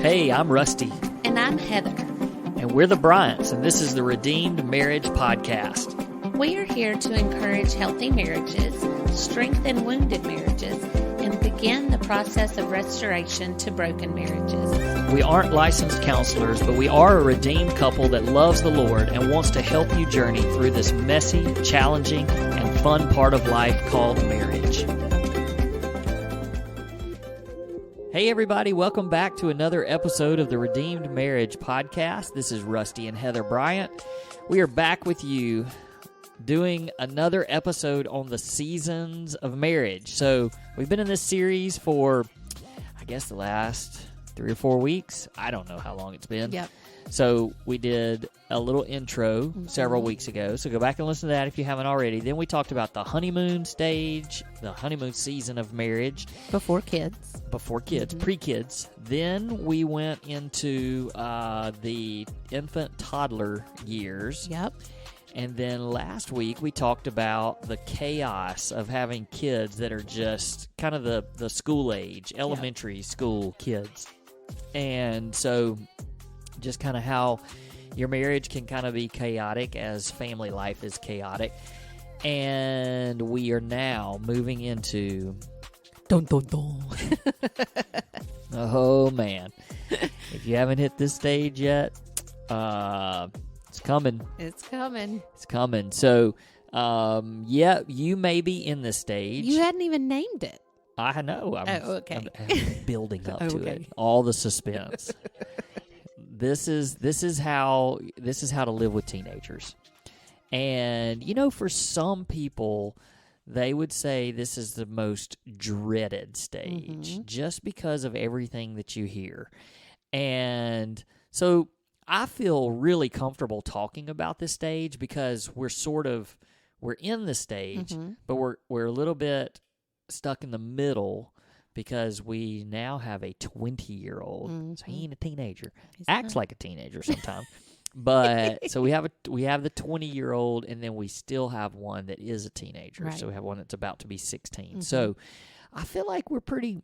Hey, I'm Rusty. And I'm Heather. And we're the Bryants, and this is the Redeemed Marriage Podcast. We are here to encourage healthy marriages, strengthen wounded marriages, and begin the process of restoration to broken marriages. We aren't licensed counselors, but we are a redeemed couple that loves the Lord and wants to help you journey through this messy, challenging, and fun part of life called marriage. Hey everybody, welcome back to another episode of the Redeemed Marriage Podcast. This is Rusty and Heather Bryant. We are back with you doing another episode on the seasons of marriage. So we've been in this series for, I guess, the last 3 or 4 weeks. I don't know how long it's been. Yep. So we did a little intro several weeks ago. So go back and listen to that if you haven't already. Then we talked about the honeymoon stage, the honeymoon season of marriage. Before kids, pre-kids. Then we went into the infant toddler years. Yep. And then last week we talked about the chaos of having kids that are just kind of the school age, elementary school kids. And so just kind of how your marriage can kind of be chaotic as family life is chaotic. And we are now moving into... Dun, dun, dun. Oh, man. If you haven't hit this stage yet, it's coming. It's coming. It's coming. So, yeah, you may be in this stage. You hadn't even named it. I know. Okay. I'm building up to it. All the suspense. This is how to live with teenagers. And, you know, for some people, they would say this is the most dreaded stage just because of everything that you hear. And so I feel really comfortable talking about this stage because we're in the stage, but we're a little bit stuck in the middle because we now have a 20-year-old. So he ain't a teenager. Acts like a teenager sometimes. But so we have the 20-year-old, and then we still have one that is a teenager. Right. So we have one that's about to be 16. So I feel like we're pretty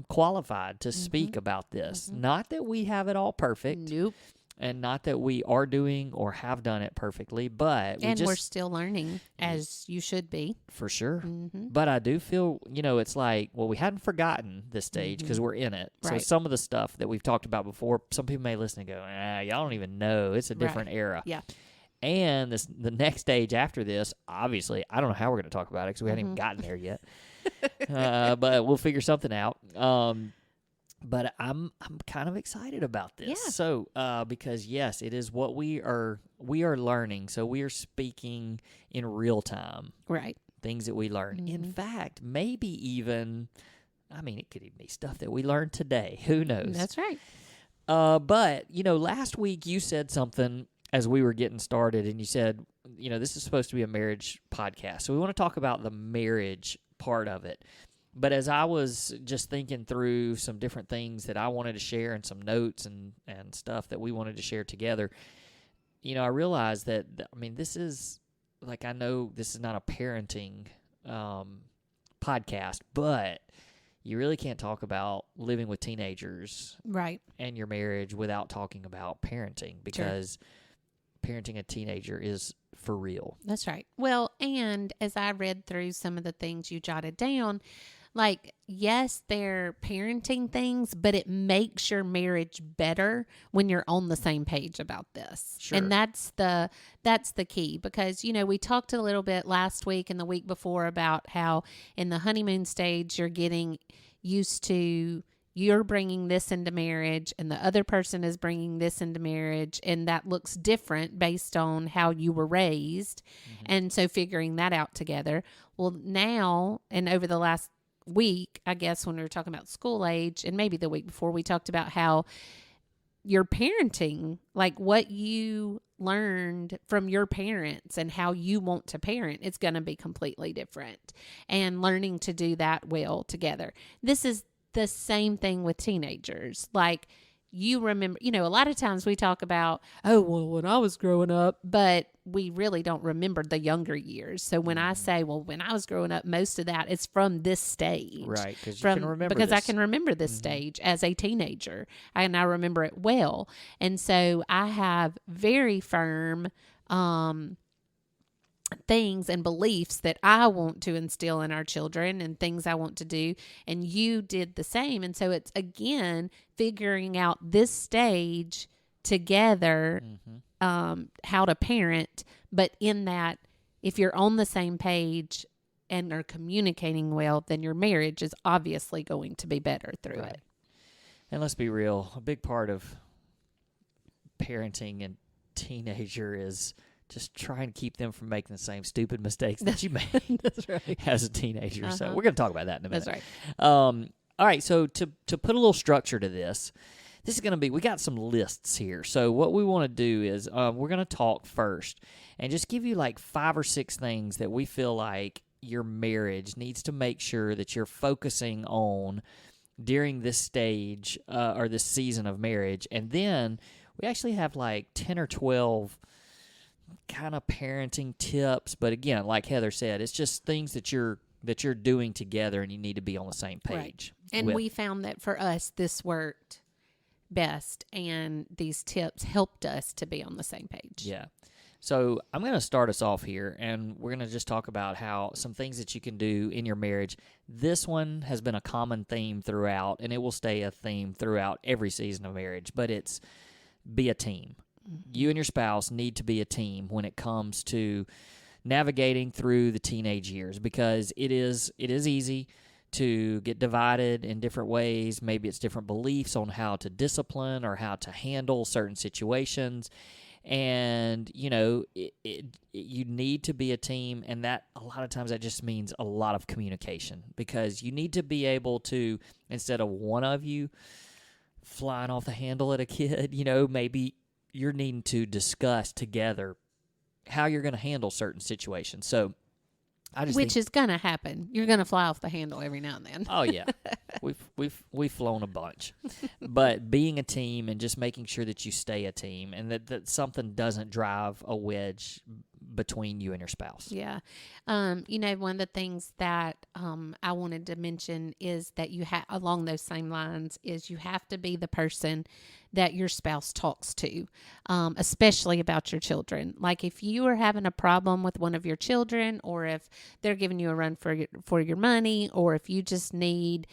qualified to speak about this. Not that we have it all perfect. Nope. And not that we are doing or have done it perfectly, but we're still learning, as you should be. For sure. But I do feel, it's like, well, we hadn't forgotten this stage because we're in it. Right. So some of the stuff that we've talked about before, some people may listen and go, y'all don't even know. It's a different era. Yeah. And the next stage after this, obviously, I don't know how we're going to talk about it because we haven't even gotten there yet. But we'll figure something out. But I'm kind of excited about this. Yeah. So, because yes, it is what we are learning. So we are speaking in real time. Right. Things that we learn. In fact, maybe even, it could even be stuff that we learned today. Who knows? That's right. But, last week you said something as we were getting started, and you said, this is supposed to be a marriage podcast. So we want to talk about the marriage part of it. But as I was just thinking through some different things that I wanted to share and some notes and stuff that we wanted to share together, I realized that, this is, like, I know this is not a parenting podcast, but you really can't talk about living with teenagers and your marriage without talking about parenting because parenting a teenager is for real. That's right. Well, and as I read through some of the things you jotted down, like, yes, they're parenting things, but it makes your marriage better when you're on the same page about this. Sure. And that's the key because, we talked a little bit last week and the week before about how in the honeymoon stage, you're getting used to you're bringing this into marriage and the other person is bringing this into marriage, and that looks different based on how you were raised. And so figuring that out together. Well, now and over the last week, I guess, when we were talking about school age, and maybe the week before, we talked about how your parenting, like what you learned from your parents and how you want to parent, it's going to be completely different, and learning to do that well together. This is the same thing with teenagers. Like, you remember, a lot of times we talk about, oh, well, when I was growing up, but we really don't remember the younger years. So when I say, well, when I was growing up, most of that is from this stage. Right, because you can remember because this. I can remember this stage as a teenager, and I remember it well. And so I have very firm things and beliefs that I want to instill in our children and things I want to do, and you did the same. And so it's, again, figuring out this stage together, how to parent, but in that, if you're on the same page and are communicating well, then your marriage is obviously going to be better through it. And let's be real, a big part of parenting a teenager is just try and keep them from making the same stupid mistakes that you made That's right. as a teenager. So we're going to talk about that in a minute. That's right. All right, so to put a little structure to this is going to be, we got some lists here. So what we want to do is we're going to talk first and just give you like 5 or 6 things that we feel like your marriage needs to make sure that you're focusing on during this stage or this season of marriage. And then we actually have like 10 or 12 kind of parenting tips, but again, like Heather said, it's just things that you're doing together, and you need to be on the same page. Right. And we found that for us, this worked best, and these tips helped us to be on the same page. Yeah. So I'm going to start us off here, and we're going to just talk about how some things that you can do in your marriage. This one has been a common theme throughout, and it will stay a theme throughout every season of marriage, but it's be a team. You and your spouse need to be a team when it comes to navigating through the teenage years, because it is easy to get divided in different ways. Maybe it's different beliefs on how to discipline or how to handle certain situations. And, you need to be a team, and that a lot of times that just means a lot of communication, because you need to be able to, instead of one of you flying off the handle at a kid, maybe you're needing to discuss together how you're going to handle certain situations. So Which is going to happen. You're going to fly off the handle every now and then. Oh, yeah. We've flown a bunch. But being a team and just making sure that you stay a team, and that something doesn't drive a wedge between you and your spouse. Yeah. One of the things that I wanted to mention is that you have, along those same lines, is you have to be the person that your spouse talks to, especially about your children. Like if you are having a problem with one of your children, or if they're giving you a run for your money, or if you just need,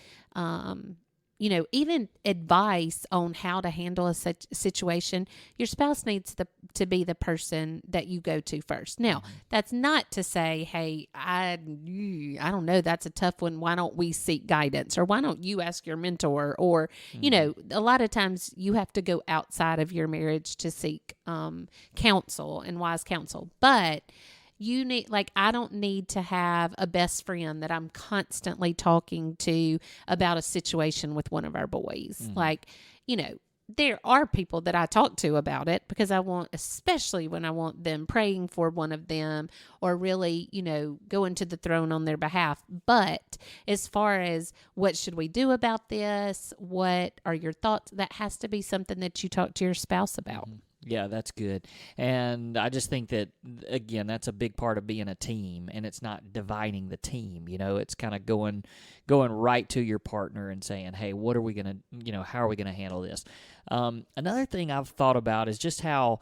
even advice on how to handle a situation, your spouse needs to be the person that you go to first. Now, that's not to say, hey, I don't know, that's a tough one. Why don't we seek guidance? Or why don't you ask your mentor? Or, a lot of times you have to go outside of your marriage to seek counsel and wise counsel. But you need, I don't need to have a best friend that I'm constantly talking to about a situation with one of our boys. There are people that I talk to about it because especially when I want them praying for one of them, or really, going to the throne on their behalf. But as far as what should we do about this? What are your thoughts? That has to be something that you talk to your spouse about. Yeah, that's good. And I just think that, again, that's a big part of being a team, and it's not dividing the team. It's kind of going right to your partner and saying, hey, what are we going to, how are we going to handle this? Another thing I've thought about is just how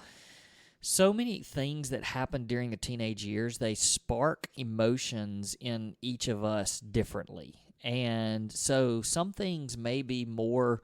so many things that happen during the teenage years, they spark emotions in each of us differently. And so some things may be more,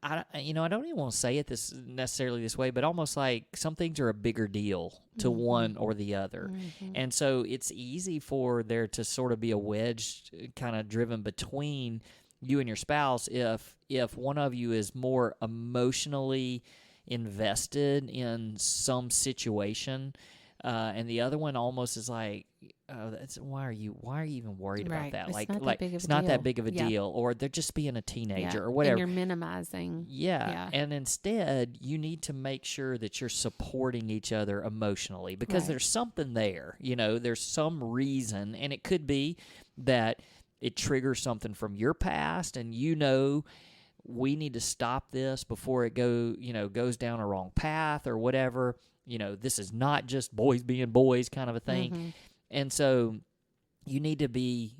I don't even want to say it necessarily this way, but almost like some things are a bigger deal to one or the other. Mm-hmm. And so it's easy for there to sort of be a wedge kind of driven between you and your spouse if one of you is more emotionally invested in some situation, and the other one almost is like, oh, why are you even worried about that? It's not that big of a deal, or they're just being a teenager or whatever. And you're minimizing. Yeah. And instead, you need to make sure that you're supporting each other emotionally, because there's something there. There's some reason, and it could be that it triggers something from your past, and we need to stop this before it goes down a wrong path or whatever. This is not just boys being boys kind of a thing. Mm-hmm. And so you need to be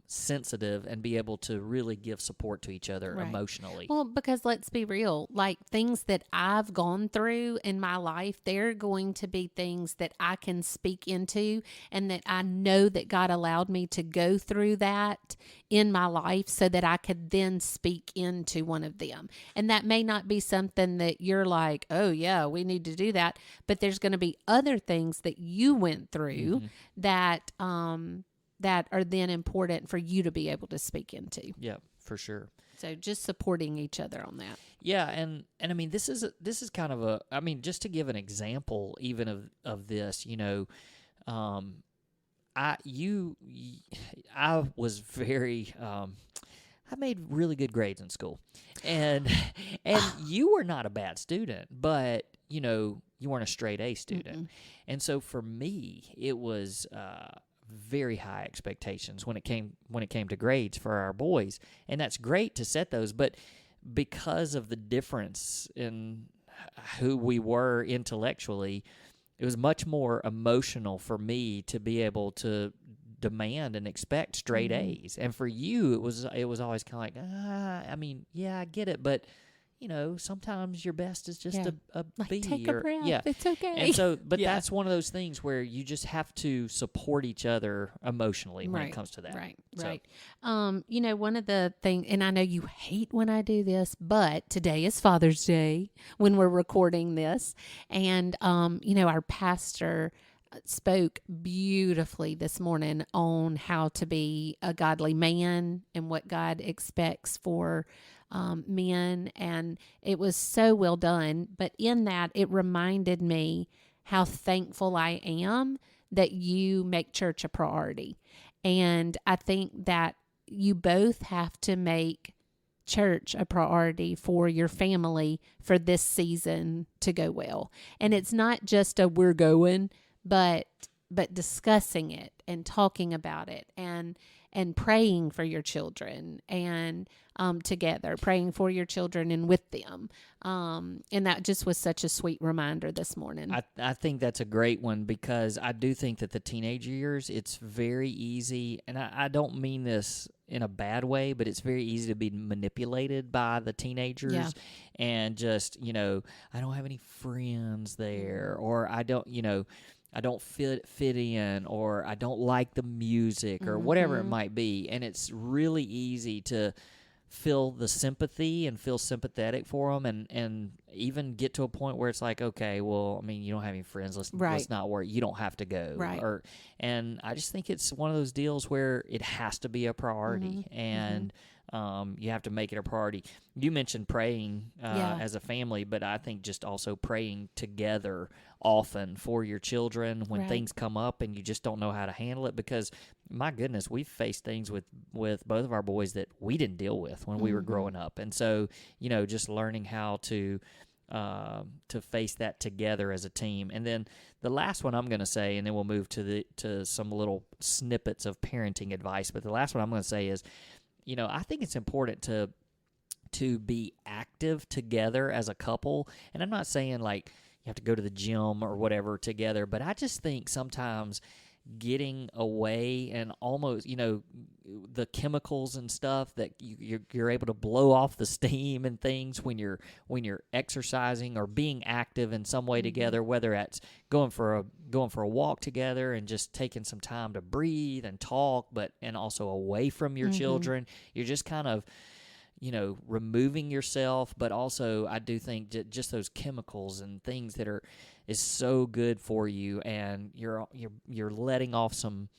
sensitive and be able to really give support to each other emotionally. Well, because let's be real, like things that I've gone through in my life, they're going to be things that I can speak into, and that I know that God allowed me to go through that in my life so that I could then speak into one of them. And that may not be something that you're like, oh yeah, we need to do that. But there's going to be other things that you went through that are then important for you to be able to speak into. Yeah, for sure. So just supporting each other on that. Yeah, and I mean this is kind of just to give an example even of this, I was very I made really good grades in school. And you were not a bad student, but you weren't a straight A student. Mm-mm. And so for me, it was very high expectations when it came to grades for our boys, and that's great to set those, but because of the difference in who we were intellectually, it was much more emotional for me to be able to demand and expect straight A's. And for you, it was always kind of like, I get it, but sometimes your best is just a B. Take a breath. Yeah. It's okay. And so, but that's one of those things where you just have to support each other emotionally when it comes to that. Right. One of the things, and I know you hate when I do this, but today is Father's Day when we're recording this. And, our pastor spoke beautifully this morning on how to be a godly man and what God expects for men, and it was so well done. But in that, it reminded me how thankful I am that you make church a priority. And I think that you both have to make church a priority for your family for this season to go well. And it's not just a we're going, but discussing it and talking about it and praying for your children and together, praying for your children and with them. And that just was such a sweet reminder this morning. I think that's a great one, because I do think that the teenage years, it's very easy, and I don't mean this in a bad way, but it's very easy to be manipulated by the teenagers and just, I don't have any friends there, or I don't fit in, or I don't like the music, or whatever it might be. And it's really easy to feel the sympathy and feel sympathetic for them, and even get to a point where it's like, okay, well, you don't have any friends. Let's not worry. You don't have to go. Right. And I just think it's one of those deals where it has to be a priority, and you have to make it a priority. You mentioned praying as a family, but I think just also praying together often for your children when things come up and you just don't know how to handle it, because my goodness, we've faced things with both of our boys that we didn't deal with when we were growing up. And so, just learning how to face that together as a team. And then the last one I'm going to say, and then we'll move to some little snippets of parenting advice, but the last one I'm going to say is, I think it's important to be active together as a couple. And I'm not saying like you have to go to the gym or whatever together, but I just think sometimes getting away and almost, the chemicals and stuff that you're able to blow off the steam and things when you're exercising or being active in some way together, whether it's going for a walk together and just taking some time to breathe and talk, and also away from your children. You're just kind of, removing yourself, but also I do think just those chemicals and things that is so good for you, and you're letting off some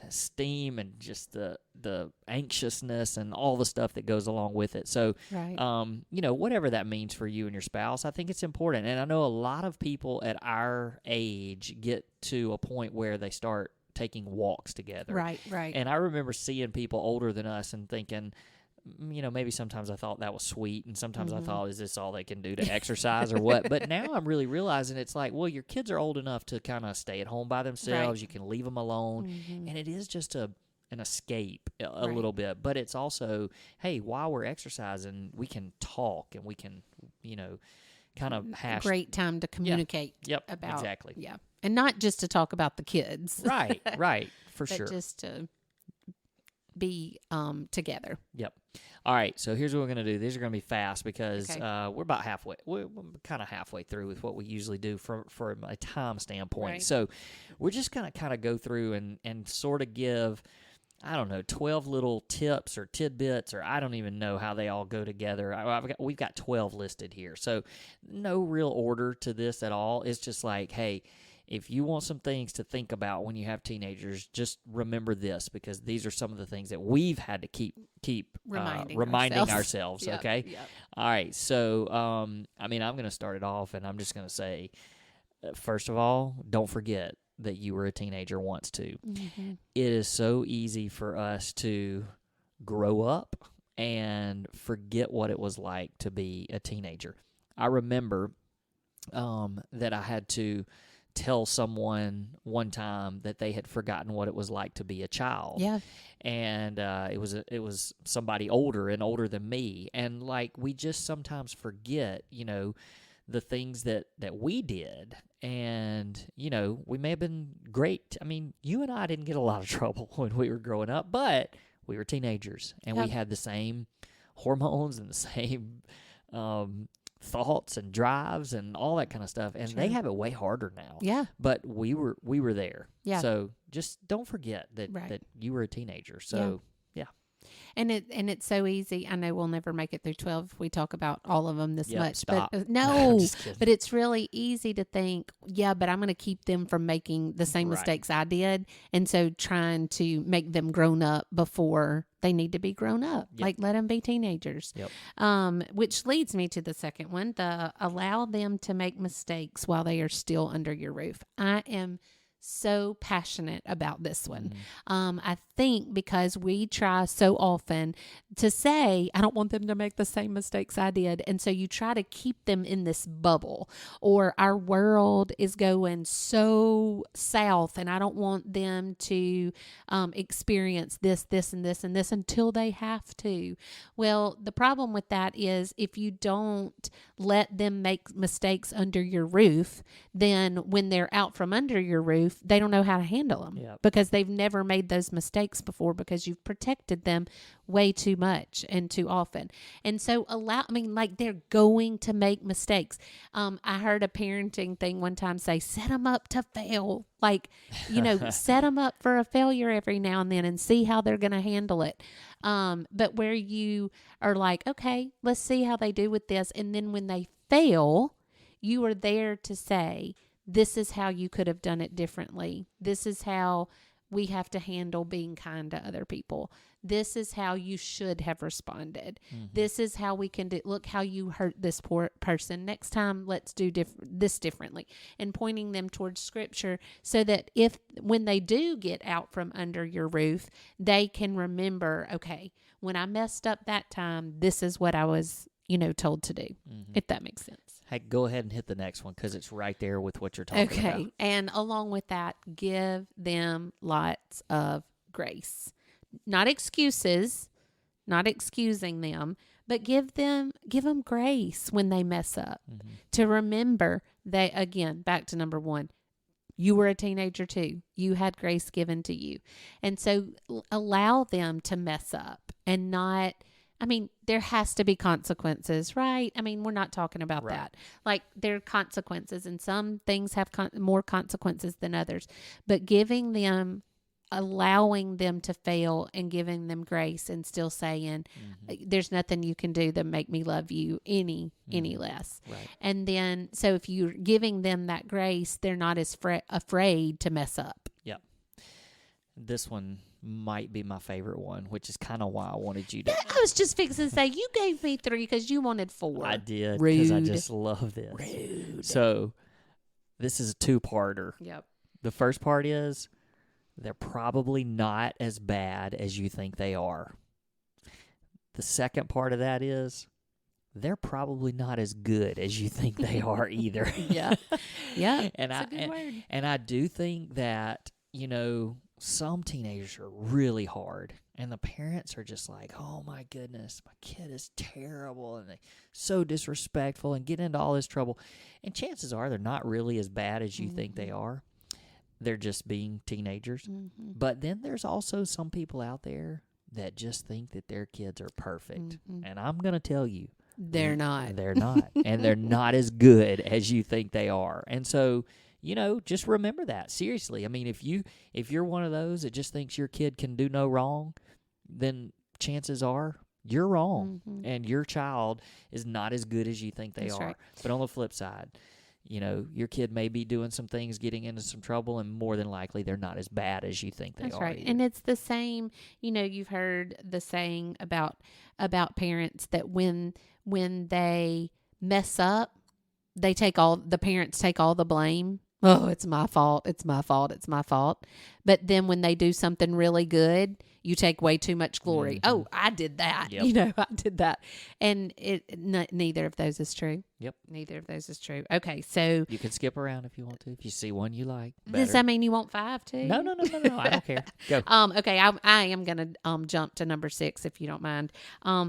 steam and just the anxiousness and all the stuff that goes along with it. So, whatever that means for you and your spouse, I think it's important. And I know a lot of people at our age get to a point where they start taking walks together. Right. And I remember seeing people older than us and thinking, maybe sometimes I thought that was sweet, and sometimes I thought, is this all they can do to exercise or what? But now I'm really realizing it's like, well, your kids are old enough to kind of stay at home by themselves. Right. You can leave them alone. And it is just a an escape a Right. little bit, but it's also, hey, while we're exercising, we can talk and we can, kind of hash. Great time to communicate Yep, about. exactly. Yeah. And not just to talk about the kids. Right, for but sure. just to be together. Yep. All right, so here's what we're going to do. These are going to be fast because Okay. we're about halfway. We're kind of halfway through with what we usually do from a time standpoint. Right. So we're just going to kind of go through and sort of give, I don't know, 12 little tips or tidbits, or I don't even know how they all go together. We've got 12 listed here. So no real order to this at all. It's just like, hey, if you want some things to think about when you have teenagers, just remember this, because these are some of the things that we've had to keep reminding ourselves. Yep, Okay. yep. All right. So, I'm going to start it off, and I'm just going to say, first of all, don't forget that you were a teenager once too. Mm-hmm. It is so easy for us to grow up and forget what it was like to be a teenager. I remember that I had to tell someone one time that they had forgotten what it was like to be a child. Yeah. And it was somebody older than me, and like we just sometimes forget, the things that we did, and we may have been great. I mean, you and I didn't get a lot of trouble when we were growing up, but we were teenagers, and we had the same hormones and the same thoughts and drives and all that kind of stuff, and they have it way harder now. Yeah. But we were there. Yeah. So just don't forget that Right. that you were a teenager. So And it's so easy. I know we'll never make it through 12 if we talk about all of them this much. Stop. But no, Just kidding. but it's really easy to think, yeah, but I'm going to keep them from making the same Right. mistakes I did. And so trying to make them grown up before they need to be grown up. Yep. Like let them be teenagers. Yep. Which leads me to the second one, the allow them to make mistakes while they are still under your roof. I am so passionate about this one. I think because we try so often to say, I don't want them to make the same mistakes I did. And so you try to keep them in this bubble, or our world is going so south and I don't want them to experience this, and this, and this until they have to. Well, the problem with that is if you don't let them make mistakes under your roof, then when they're out from under your roof, they don't know how to handle them because they've never made those mistakes before because you've protected them way too much and too often. And so they're going to make mistakes. I heard a parenting thing one time say, set them up to fail. Set them up for a failure every now and then and see how they're going to handle it. But where you are like, okay, let's see how they do with this. And then when they fail, you are there to say, this is how you could have done it differently. This is how we have to handle being kind to other people. This is how you should have responded. Mm-hmm. This is how we can do. Look how you hurt this poor person. Next time, let's do this differently. And pointing them towards Scripture so that when they do get out from under your roof, they can remember, okay, when I messed up that time, this is what I was, told to do, if that makes sense. Hey, go ahead and hit the next one because it's right there with what you're talking about. Okay. And along with that, give them lots of grace. Not excuses, not excusing them, but give them grace when they mess up. Mm-hmm. To remember that, again, back to number one, you were a teenager too. You had grace given to you. And so allow them to mess up and not... there has to be consequences, right? We're not talking about that. Like, there are consequences, and some things have more consequences than others. But allowing them to fail and giving them grace and still saying, there's nothing you can do to make me love you any less. Right. And then, so if you're giving them that grace, they're not as afraid to mess up. Yep. This one might be my favorite one, which is kind of why I wanted you to. I was just fixing to say, you gave me 3 because you wanted 4. I did, because I just love this. Rude. So this is a 2-parter. Yep. The first part is they're probably not as bad as you think they are. The second part of that is they're probably not as good as you think they are either. Yeah. And that's a good word. And I do think that, some teenagers are really hard, and the parents are just like, oh my goodness, my kid is terrible, and they're so disrespectful and get into all this trouble. And chances are they're not really as bad as you think they are. They're just being teenagers. But then there's also some people out there that just think that their kids are perfect. And I'm going to tell you, they're not. They're not. And they're not as good as you think they are. And so, just remember that. Seriously. I mean, if you're one of those that just thinks your kid can do no wrong, then chances are you're wrong. And your child is not as good as you think they are. Right. But on the flip side, your kid may be doing some things, getting into some trouble, and more than likely they're not as bad as you think they are. That's right. Either. And it's the same, you've heard the saying about parents that when they mess up, the parents take all the blame. Oh, it's my fault. It's my fault. It's my fault. But then when they do something really good, you take way too much glory. Oh, I did that. Yep. I did that. And neither of those is true. Yep. Neither of those is true. Okay, so you can skip around if you want to. If you see one you like, better. Does that mean you want 5 too? No. I don't care. Go. Okay, I am gonna jump to number 6 if you don't mind.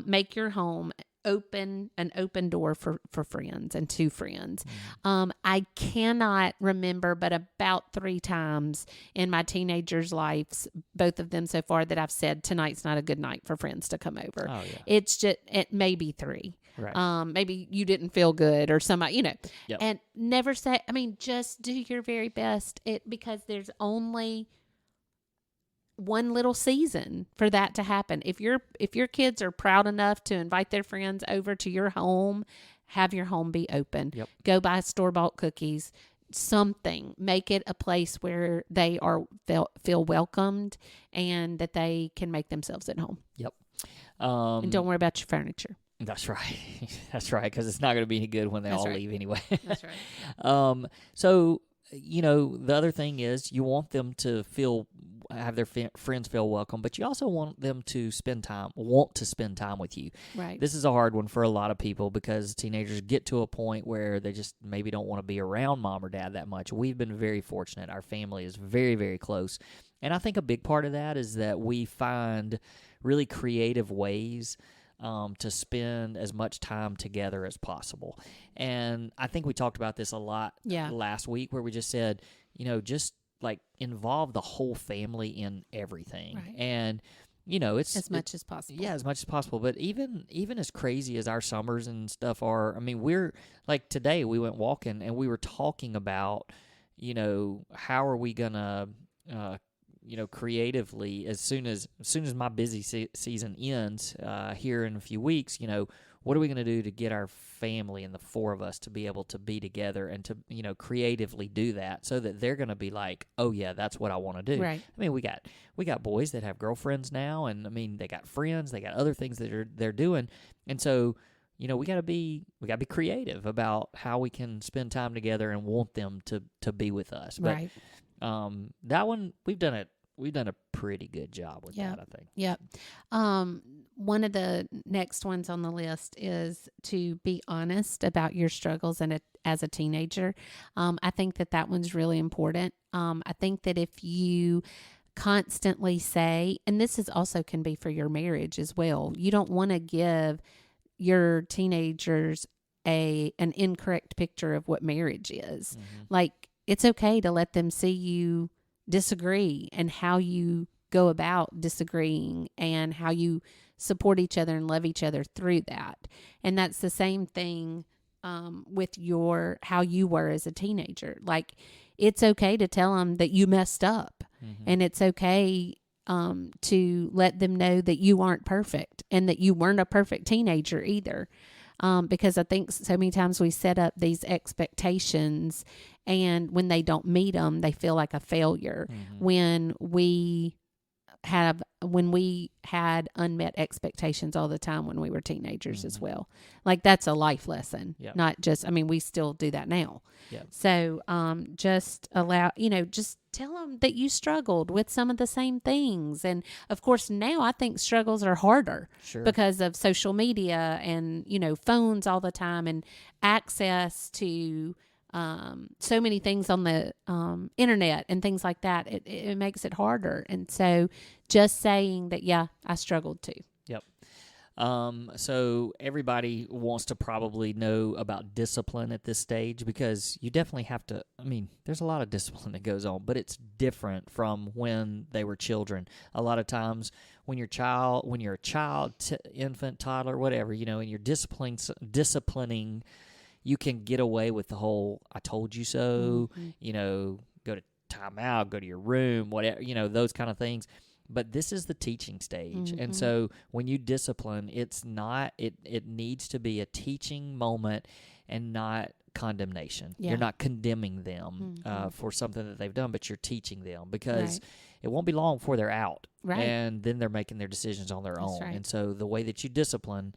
Make your home an open door for friends and to friends. I cannot remember, but about 3 times in my teenagers' lives, both of them so far, that I've said tonight's not a good night for friends to come over. Oh, yeah. It may be 3. Right. Maybe you didn't feel good or somebody, Yep. and never say, just do your very best. Because there's only one little season for that to happen. If your kids are proud enough to invite their friends over to your home, have your home be open. Yep. Go buy store-bought cookies, something. Make it a place where they feel welcomed and that they can make themselves at home. Yep. And don't worry about your furniture. That's right. That's right, because it's not going to be any good when they all leave anyway. That's right. So, the other thing is you want them to have their friends feel welcome, but you also want them to spend time with you. Right. This is a hard one for a lot of people because teenagers get to a point where they just maybe don't want to be around mom or dad that much. We've been very fortunate. Our family is very, very close. And I think a big part of that is that we find really creative ways to spend as much time together as possible. And I think we talked about this a lot last week where we just said, just like involve the whole family in everything. Right. And, it's as much as possible. Yeah, as much as possible. But even as crazy as our summers and stuff are, we're like today we went walking and we were talking about, how are we going to, creatively, as soon as my busy season ends here in a few weeks, what are we going to do to get our family and the 4 of us to be able to be together and to, creatively do that so that they're going to be like, oh yeah, that's what I want to do. Right. We got boys that have girlfriends now, and they got friends, they got other things that they're doing, and so we got to be creative about how we can spend time together and want them to be with us. But, right. That one we've done a pretty good job with that, I think. Yep. One of the next ones on the list is to be honest about your struggles as a teenager. I think that one's really important. I think that if you constantly say, and this is also can be for your marriage as well, you don't want to give your teenagers an incorrect picture of what marriage is. Mm-hmm. Like, it's okay to let them see you disagree and how you go about disagreeing and how you support each other and love each other through that. And that's the same thing with how you were as a teenager. Like, it's okay to tell them that you messed up. Mm-hmm. And it's okay to let them know that you aren't perfect and that you weren't a perfect teenager either. Because I think so many times we set up these expectations, and when they don't meet them, they feel like a failure. Mm-hmm. When we had unmet expectations all the time when we were teenagers. Mm-hmm. as well. Like, that's a life lesson, not just, we still do that now. Yep. So, just just tell them that you struggled with some of the same things. And of course, now I think struggles are harder because of social media and, phones all the time and access to so many things on the internet and things like that. It makes it harder. And so just saying that, yeah, I struggled too. Yep. So everybody wants to probably know about discipline at this stage, because you definitely have to, there's a lot of discipline that goes on, but it's different from when they were children. A lot of times when you're a child, infant, toddler, whatever, and you're disciplining, you can get away with the whole, I told you so, go to timeout, go to your room, whatever, those kind of things. But this is the teaching stage. And so when you discipline, it's not, it needs to be a teaching moment and not condemnation. Yeah. You're not condemning them for something that they've done, but you're teaching them, because it won't be long before they're out. Right. And then they're making their decisions on their own. Right. And so the way that you discipline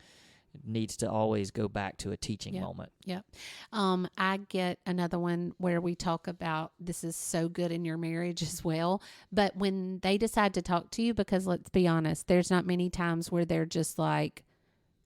needs to always go back to a teaching moment. Yep. I get another one where we talk about, this is so good in your marriage as well. But when they decide to talk to you, because let's be honest, there's not many times where they're just like,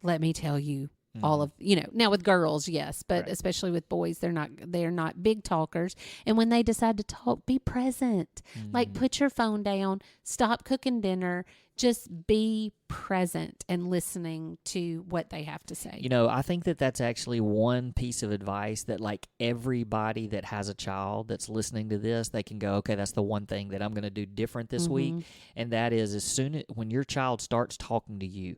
let me tell you all of, now with girls, yes, but especially with boys, they're not big talkers. And when they decide to talk, be present. Like, put your phone down, stop cooking dinner, just be present and listening to what they have to say. I think that that's actually one piece of advice that, like, everybody that has a child that's listening to this, they can go, okay, that's the one thing that I'm going to do different this week. And that is, when your child starts talking to you,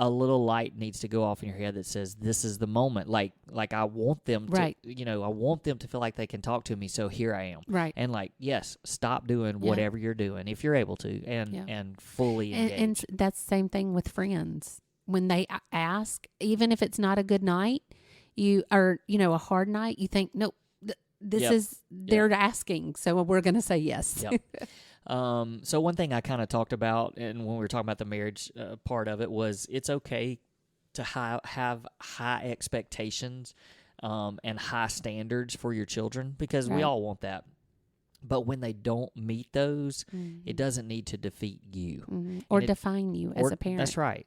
a little light needs to go off in your head that says, this is the moment. Like I want them to, I want them to feel like they can talk to me. So here I am. Right. And yes, stop doing whatever you're doing if you're able to, and fully engage. And that's the same thing with friends. When they ask, even if it's not a good night, a hard night, you think, nope, they're asking. So we're going to say yes. Yep. So one thing I kind of talked about, and when we were talking about the marriage part of it, was it's okay to have high expectations and high standards for your children, because we all want that. But when they don't meet those, it doesn't need to defeat you. Or define you as a parent.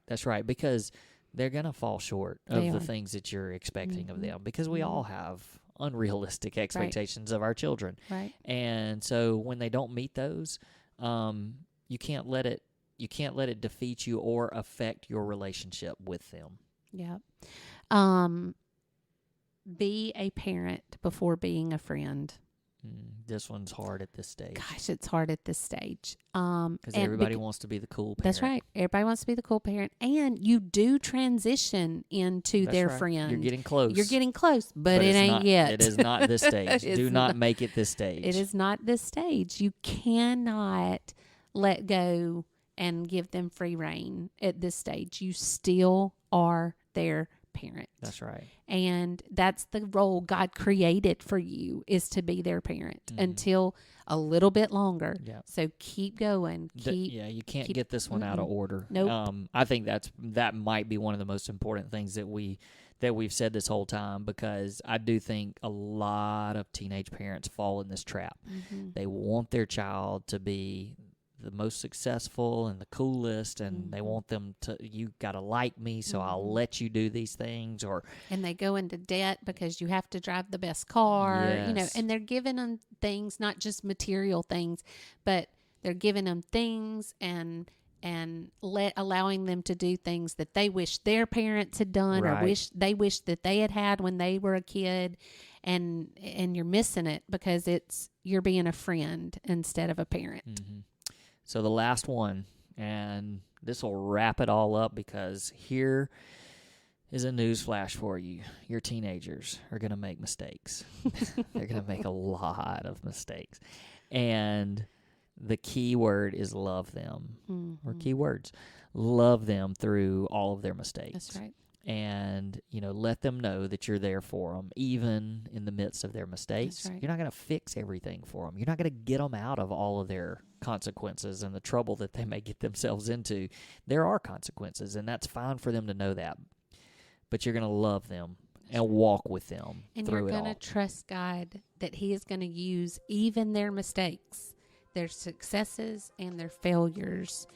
That's right, because they're going to fall short of the things that you're expecting of them, because we all have unrealistic expectations of our children. Right. And so when they don't meet those, you can't let it defeat you or affect your relationship with them. Yeah. Be a parent before being a friend. This one's hard at this stage. Gosh, it's hard at this stage. Because everybody wants to be the cool parent. That's right. Everybody wants to be the cool parent. And you do transition into their friend. You're getting close. But it ain't yet. It is not this stage. Do not make it this stage. It is not this stage. You cannot let go and give them free rein at this stage. You still are their parent. That's right. And that's the role God created for you, is to be their parent until a little bit longer. Yeah. So keep going. You can't get this one out of order. Nope. I think that might be one of the most important things that we've said this whole time, because I do think a lot of teenage parents fall in this trap. They want their child to be the most successful and the coolest, and they want them to, you got to like me, so I'll let you do these things. And they go into debt because you have to drive the best car, and they're giving them things, not just material things, but they're giving them things and allowing them to do things that they wish their parents had done, or wish that they had when they were a kid. And you're missing it because you're being a friend instead of a parent. So the last one, and this will wrap it all up, because here is a news flash for you. Your teenagers are going to make mistakes. They're going to make a lot of mistakes. And the key word is love them, or key words. Love them through all of their mistakes. That's right. And, let them know that you're there for them, even in the midst of their mistakes. Right. You're not going to fix everything for them. You're not going to get them out of all of their consequences and the trouble that they may get themselves into. There are consequences, and that's fine for them to know that. But you're going to love them and walk with them and through it all. And you're going to trust God that He is going to use even their mistakes, their successes, and their failures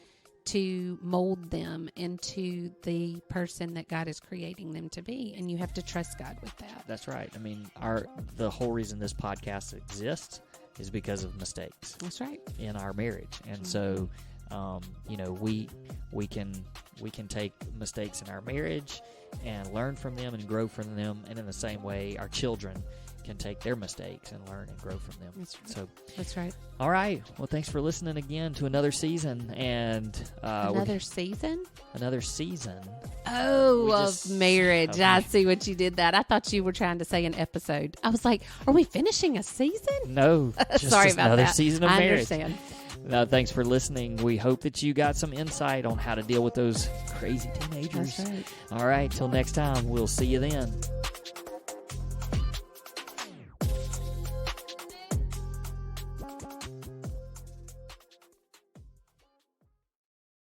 to mold them into the person that God is creating them to be. And you have to trust God with that. That's right. I mean, the whole reason this podcast exists is because of mistakes. That's right. In our marriage. And so, we can take mistakes in our marriage and learn from them and grow from them. And in the same way, our children can take their mistakes and learn and grow from them. That's right. So that's right. All right. Well, thanks for listening again to another season. And another season? Another season. Oh, of marriage. Okay. I see what you did that. I thought you were trying to say an episode. I was like, are we finishing a season? No. Sorry about another that. Season of marriage. I understand. Thanks for listening. We hope that you got some insight on how to deal with those crazy teenagers. That's right. All right. Till next time. We'll see you then.